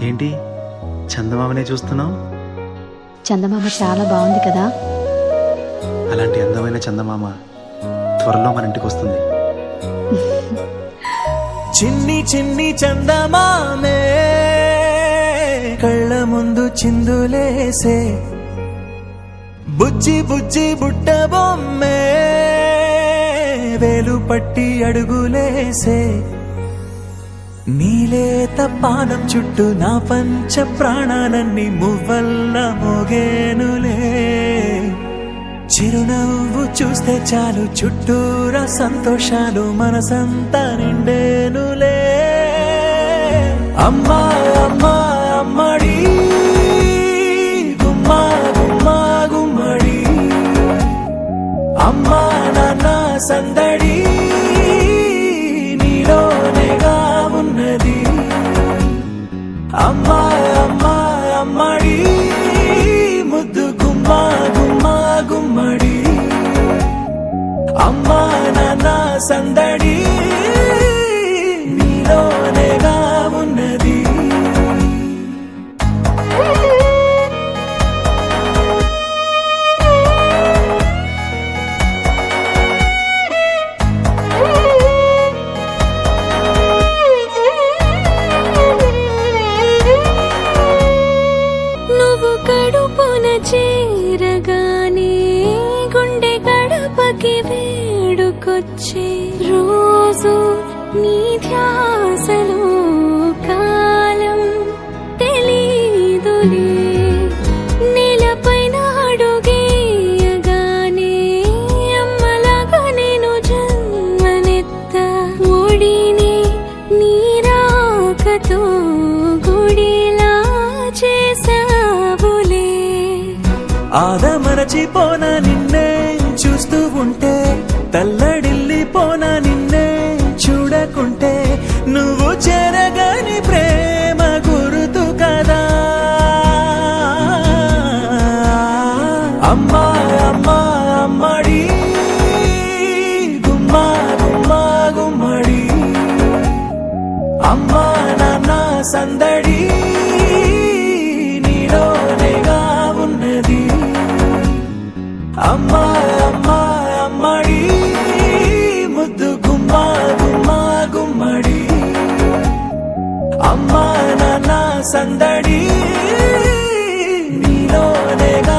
ఏంటి చందమామనే చూస్తున్నావు? చందమామ చాలా బాగుంది కదా. అలాంటి అందమైన చందమామ త్వరలో మన ఇంటికి వస్తుంది. చిన్ని చిన్ని చందమామే కళ్ళ ముందు చిందులేసే, బుజ్జి బుజ్జి బుట్ట బొమ్మే వేలు పట్టి అడుగులేసే, నీలేత పానం చుట్టూ నా పంచ ప్రాణాలన్నీ మువ్వల్ల మోగేనులే, చిరునవ్వు చూస్తే చాలు చుట్టూరా సంతోషాలు మనసంతా నిండేనులే. అమ్మా అమ్మా అమ్మడి గుమ్మా గుమ్మా గుమ్మడి, అమ్మా నాన్న సందడి నీలోనేగా ఉన్నది. అమ్మా అమ్మా అమ్మడి ముద్దు గుమ్మా గుమ్మా గుమ్మడి, అమ్మా నాన్న సందడి నీలోనేగా ఉన్నది. నువ్వు కడుపున చేరగానే గుండె గడపకి వేడుకొచ్చే, రోజు నీ ధ్యాసలో కాలం తెలీదులే. నేలపైన అడుగేయగానే అమ్మలాగా నేను జన్మనెత్త, ఒడిని నీ రాకతో గుడిలా చేసావులే. ఆదమరచిపోన నిన్నే చూస్తూ ఉంటే, తల్లడిల్లిపోన నిన్నే చూడకుంటే, నువ్వు చెరగని ప్రేమ గురుతు కదా. అమ్మా అమ్మా అమ్మడి గుమ్మా గుమ్మా గుమ్మడి, అమ్మా నాన్న సందడి నీలోనేగా ఉన్నది. అమ్మా అమ్మా అమ్మడి ముద్దు గుమ్మా గుమ్మా గుమ్మడి, అమ్మా నాన్న సందడి నీలోనేగా